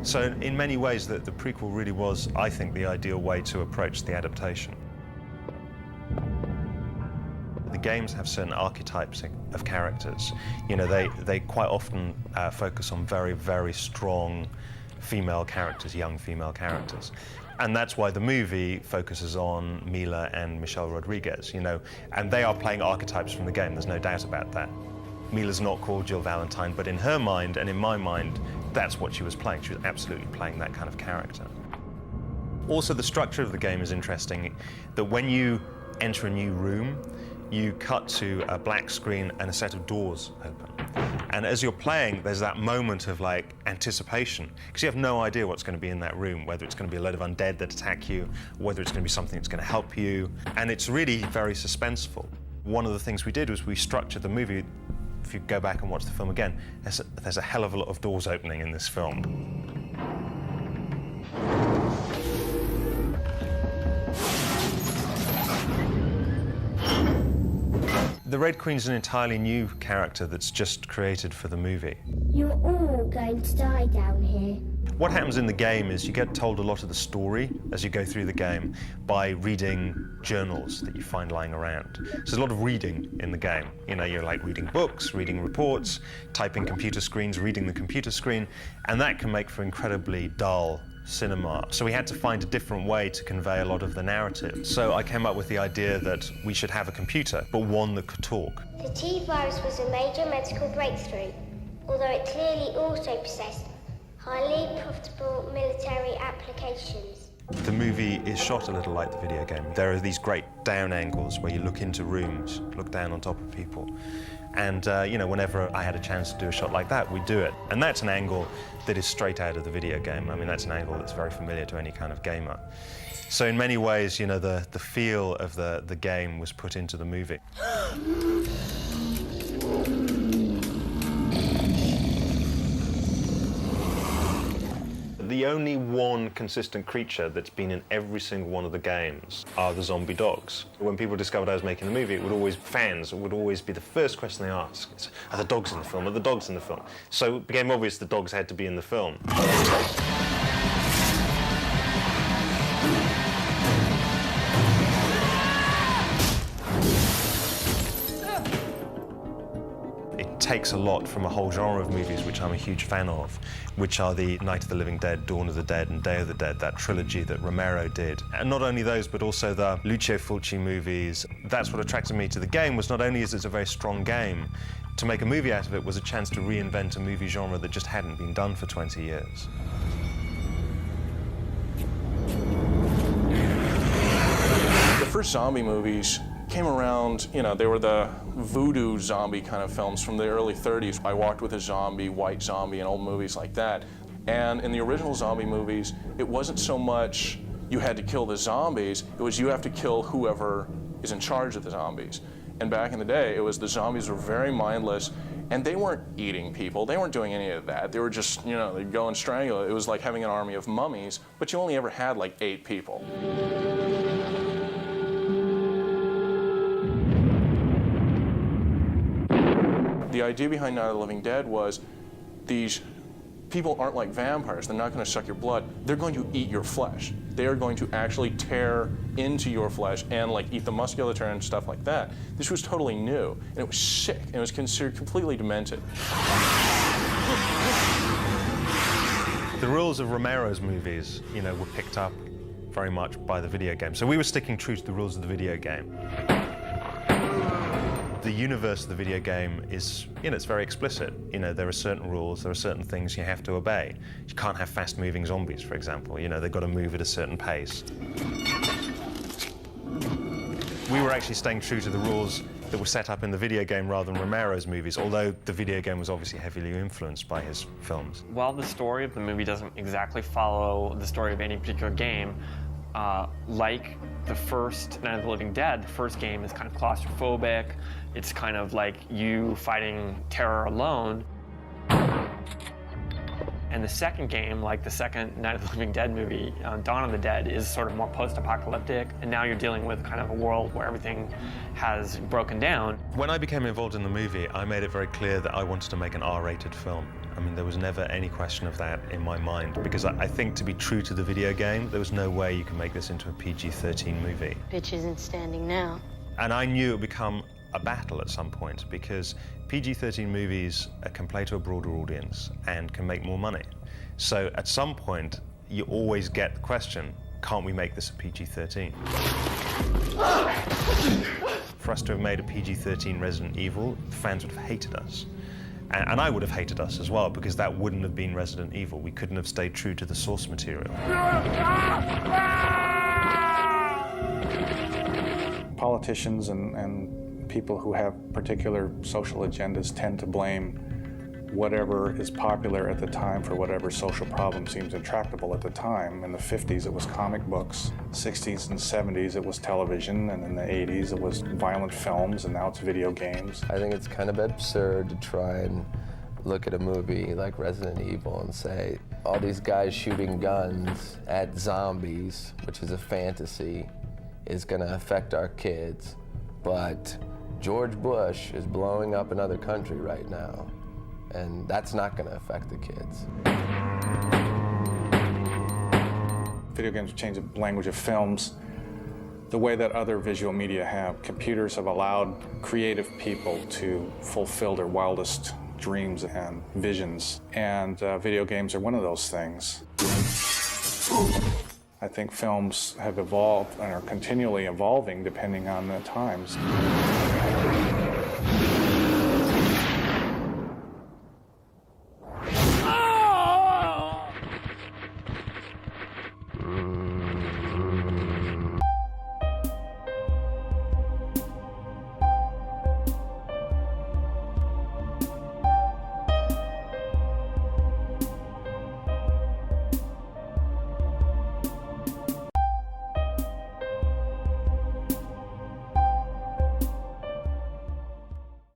So in many ways, the prequel really was, I think, the ideal way to approach the adaptation. The games have certain archetypes of characters. You know, they quite often focus on very, very strong female characters, young female characters. And that's why the movie focuses on Milla and Michelle Rodriguez, you know, and they are playing archetypes from the game, there's no doubt about that. Milla's not called Jill Valentine, but in her mind and in my mind, that's what she was playing. She was absolutely playing that kind of character. Also, the structure of the game is interesting, that when you enter a new room, you cut to a black screen and a set of doors open. And as you're playing, there's that moment of like anticipation, because you have no idea what's going to be in that room, whether it's going to be a load of undead that attack you, whether it's going to be something that's going to help you. And it's really very suspenseful. One of the things we did was we structured the movie. If you go back and watch the film again, there's a hell of a lot of doors opening in this film. The Red Queen's an entirely new character that's just created for the movie. You're all going to die down here. What happens in the game is you get told a lot of the story as you go through the game by reading journals that you find lying around. So there's a lot of reading in the game. You know, you're like reading books, reading reports, typing computer screens, reading the computer screen, and that can make for incredibly dull cinema. So we had to find a different way to convey a lot of the narrative. So I came up with the idea that we should have a computer, but one that could talk. The T-virus was a major medical breakthrough, although it clearly also possessed highly profitable military applications. The movie is shot a little like the video game. There are these great down angles where you look into rooms, look down on top of people. And, you know, whenever I had a chance to do a shot like that, we'd do it. And that's an angle that is straight out of the video game. I mean, that's an angle that's very familiar to any kind of gamer. So in many ways, you know, the feel of the game was put into the movie. The only one consistent creature that's been in every single one of the games are the zombie dogs. When people discovered I was making the movie, fans would always be the first question they ask is, are the dogs in the film? Are the dogs in the film? So it became obvious the dogs had to be in the film. It takes a lot from a whole genre of movies which I'm a huge fan of, which are the Night of the Living Dead, Dawn of the Dead and Day of the Dead, that trilogy that Romero did. And not only those, but also the Lucio Fulci movies. That's what attracted me to the game, was not only is it a very strong game, to make a movie out of it was a chance to reinvent a movie genre that just hadn't been done for 20 years. The first zombie movies came around, you know, they were the voodoo zombie kind of films from the early 30s. I Walked with a Zombie, White Zombie, and old movies like that. And in the original zombie movies, it wasn't so much you had to kill the zombies, it was you have to kill whoever is in charge of the zombies. And back in the day, it was the zombies were very mindless, and they weren't eating people, they weren't doing any of that. They were just, you know, they'd go and strangle it. It was like having an army of mummies, but you only ever had like 8 people. The idea behind Night of the Living Dead was these people aren't like vampires. They're not going to suck your blood. They're going to eat your flesh. They are going to actually tear into your flesh and like eat the musculature and stuff like that. This was totally new, and it was sick, and it was considered completely demented. The rules of Romero's movies, you know, were picked up very much by the video game. So we were sticking true to the rules of the video game. The universe of the video game is, you know, it's very explicit. You know, there are certain rules, there are certain things you have to obey. You can't have fast-moving zombies, for example. You know, they've got to move at a certain pace. We were actually staying true to the rules that were set up in the video game rather than Romero's movies, although the video game was obviously heavily influenced by his films. While the story of the movie doesn't exactly follow the story of any particular game, like the first Night of the Living Dead, the first game is kind of claustrophobic. It's kind of like you fighting terror alone. And the second game, like the second Night of the Living Dead movie, Dawn of the Dead, is sort of more post-apocalyptic, and now you're dealing with kind of a world where everything has broken down. When I became involved in the movie, I made it very clear that I wanted to make an R-rated film. I mean, there was never any question of that in my mind, because I think to be true to the video game, there was no way you could make this into a PG-13 movie. Bitch isn't standing now. And I knew it would become a battle at some point, because PG-13 movies can play to a broader audience and can make more money. So at some point, you always get the question, can't we make this a PG-13? For us to have made a PG-13 Resident Evil, fans would have hated us. And I would have hated us as well, because that wouldn't have been Resident Evil. We couldn't have stayed true to the source material. Politicians and people who have particular social agendas tend to blame whatever is popular at the time for whatever social problem seems intractable at the time. In the 50s, it was comic books. 60s and 70s, it was television. And in the 80s, it was violent films, and now it's video games. I think it's kind of absurd to try and look at a movie like Resident Evil and say, all these guys shooting guns at zombies, which is a fantasy, is gonna affect our kids. But George Bush is blowing up another country right now, and that's not gonna affect the kids. Video games change the language of films the way that other visual media have. Computers have allowed creative people to fulfill their wildest dreams and visions, and video games are one of those things. I think films have evolved and are continually evolving depending on the times.